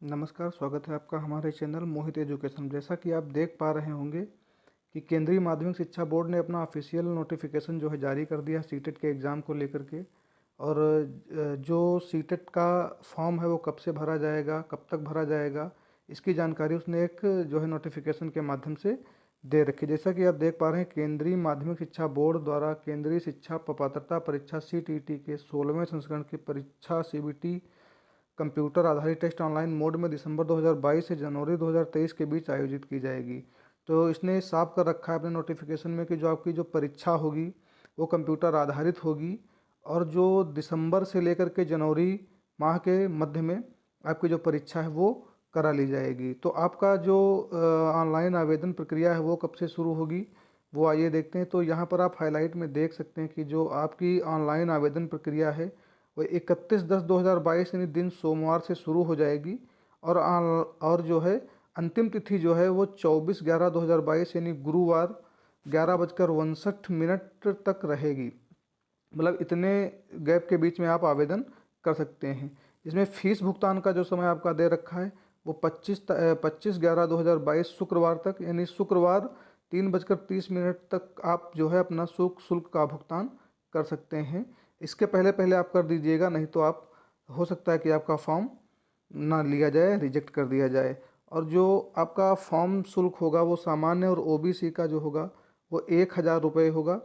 नमस्कार, स्वागत है आपका हमारे चैनल मोहित एजुकेशन। जैसा कि आप देख पा रहे होंगे कि केंद्रीय माध्यमिक शिक्षा बोर्ड ने अपना ऑफिशियल नोटिफिकेशन जो है जारी कर दिया सीटेट के एग्ज़ाम को लेकर के। और जो सीटेट का फॉर्म है वो कब से भरा जाएगा, कब तक भरा जाएगा, इसकी जानकारी उसने एक जो है नोटिफिकेशन के माध्यम से दे रखी। जैसा कि आप देख पा रहे हैं, केंद्रीय माध्यमिक शिक्षा बोर्ड द्वारा केंद्रीय शिक्षा पात्रता परीक्षा CTET के 16वें संस्करण की परीक्षा CBT कंप्यूटर आधारित टेस्ट ऑनलाइन मोड में दिसंबर 2022 से जनवरी 2023 के बीच आयोजित की जाएगी। तो इसने साफ कर रखा है अपने नोटिफिकेशन में कि जो आपकी जो परीक्षा होगी वो कंप्यूटर आधारित होगी और जो दिसंबर से लेकर के जनवरी माह के मध्य में आपकी जो परीक्षा है वो करा ली जाएगी। तो आपका जो ऑनलाइन आवेदन प्रक्रिया है वो कब से शुरू होगी वो आइए देखते हैं। तो यहाँ पर आप हाईलाइट में देख सकते हैं कि जो आपकी ऑनलाइन आवेदन प्रक्रिया है वो 31/10/2022 यानी दिन सोमवार से शुरू हो जाएगी। और जो है अंतिम तिथि जो है वो 24/11/2022 यानी गुरुवार 11:59 तक रहेगी। मतलब इतने गैप के बीच में आप आवेदन कर सकते हैं। इसमें फ़ीस भुगतान का जो समय आपका दे रखा है वो 25/11/2022 शुक्रवार तक, यानी शुक्रवार 3:30 तक आप जो है अपना शुल्क का भुगतान कर सकते हैं। इसके पहले आप कर दीजिएगा, नहीं तो आप हो सकता है कि आपका फॉर्म ना लिया जाए, रिजेक्ट कर दिया जाए। और जो आपका फॉर्म शुल्क होगा वो सामान्य और OBC का जो होगा वो 1000 रुपये होगा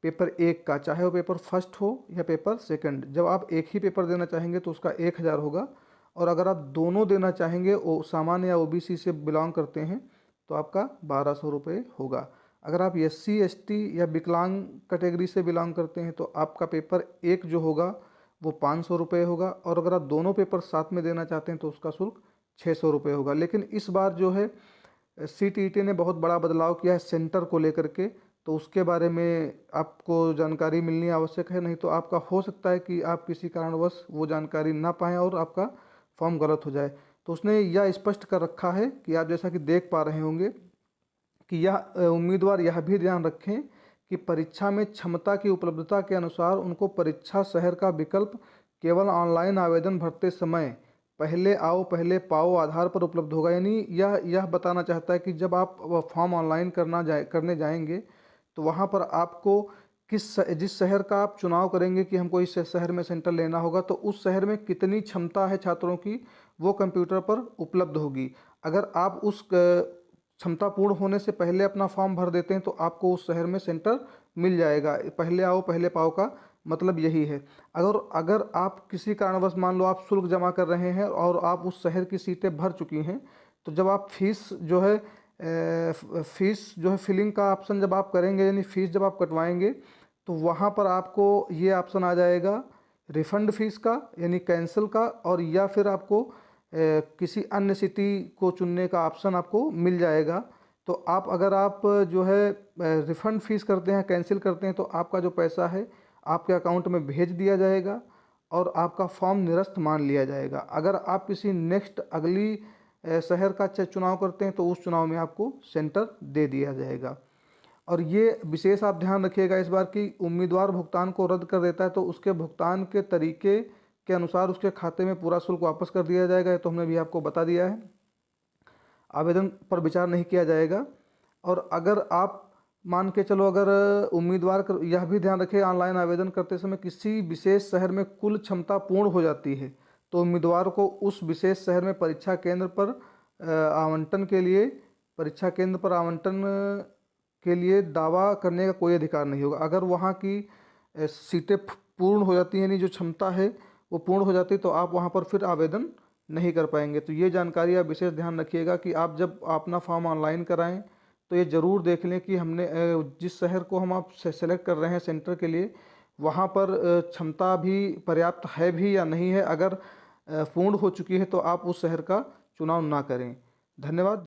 पेपर 1 का, चाहे वो पेपर फर्स्ट हो या पेपर सेकंड। जब आप एक ही पेपर देना चाहेंगे तो उसका 1000 होगा, और अगर आप दोनों देना चाहेंगे सामान्य या OBC से बिलोंग करते हैं तो आपका 1200 रुपये होगा। अगर आप SC ST या विकलांग कैटेगरी से बिलोंग करते हैं तो आपका पेपर 1 जो होगा वो 500 रुपये होगा, और अगर आप दोनों पेपर साथ में देना चाहते हैं तो उसका शुल्क 600 रुपये होगा। लेकिन इस बार जो है CTET ने बहुत बड़ा बदलाव किया है सेंटर को लेकर के, तो उसके बारे में आपको जानकारी मिलनी आवश्यक है। नहीं तो आपका हो सकता है कि आप किसी कारणवश वो जानकारी ना पाएँ और आपका फॉर्म गलत हो जाए। तो उसने यह स्पष्ट कर रखा है कि आप जैसा कि देख पा रहे होंगे कि यह उम्मीदवार यह भी ध्यान रखें कि परीक्षा में क्षमता की उपलब्धता के अनुसार उनको परीक्षा शहर का विकल्प केवल ऑनलाइन आवेदन भरते समय पहले आओ पहले पाओ आधार पर उपलब्ध होगा। यानी यह बताना चाहता है कि जब आप फॉर्म ऑनलाइन करने जाएंगे तो वहाँ पर आपको जिस शहर का आप चुनाव करेंगे कि हमको इस शहर में सेंटर लेना होगा, तो उस शहर में कितनी क्षमता है छात्रों की वो कंप्यूटर पर उपलब्ध होगी। अगर आप उस क्षमता पूर्ण होने से पहले अपना फॉर्म भर देते हैं तो आपको उस शहर में सेंटर मिल जाएगा। पहले आओ पहले पाओ का मतलब यही है। अगर आप किसी कारणवश मान लो आप शुल्क जमा कर रहे हैं और आप उस शहर की सीटें भर चुकी हैं, तो जब आप फीस जो है फिलिंग का ऑप्शन जब आप करेंगे, यानी फ़ीस जब आप कटवाएंगे, तो वहाँ पर आपको ये ऑप्शन आ जाएगा रिफ़ंड फ़ीस का यानी कैंसिल का, और या फिर आपको किसी अन्य सिटी को चुनने का ऑप्शन आपको मिल जाएगा। तो अगर आप जो है रिफ़ंड फ़ीस करते हैं, कैंसिल करते हैं, तो आपका जो पैसा है आपके अकाउंट में भेज दिया जाएगा और आपका फॉर्म निरस्त मान लिया जाएगा। अगर आप किसी नेक्स्ट अगली शहर का चुनाव करते हैं तो उस चुनाव में आपको सेंटर दे दिया जाएगा। और ये विशेष आप ध्यान रखिएगा इस बार कि उम्मीदवार भुगतान को रद्द कर देता है तो उसके भुगतान के तरीके के अनुसार उसके खाते में पूरा शुल्क वापस कर दिया जाएगा। ये तो हमने भी आपको बता दिया है। आवेदन पर विचार नहीं किया जाएगा। और अगर आप मान के चलो, अगर उम्मीदवार यह भी ध्यान रखें ऑनलाइन आवेदन करते समय किसी विशेष शहर में कुल क्षमता पूर्ण हो जाती है तो उम्मीदवार को उस विशेष शहर में परीक्षा केंद्र पर आवंटन के लिए दावा करने का कोई अधिकार नहीं होगा। अगर वहाँ की सीटें पूर्ण हो जाती हैं, यानी जो क्षमता है वो पूर्ण हो जाती है, तो आप वहाँ पर फिर आवेदन नहीं कर पाएंगे। तो ये जानकारी आप विशेष ध्यान रखिएगा कि आप जब अपना फॉर्म ऑनलाइन कराएं तो ये ज़रूर देख लें कि हमने जिस शहर को हम आप सेलेक्ट कर रहे हैं सेंटर के लिए, वहाँ पर क्षमता भी पर्याप्त है भी या नहीं है। अगर पूर्ण हो चुकी है तो आप उस शहर का चुनाव ना करें। धन्यवाद।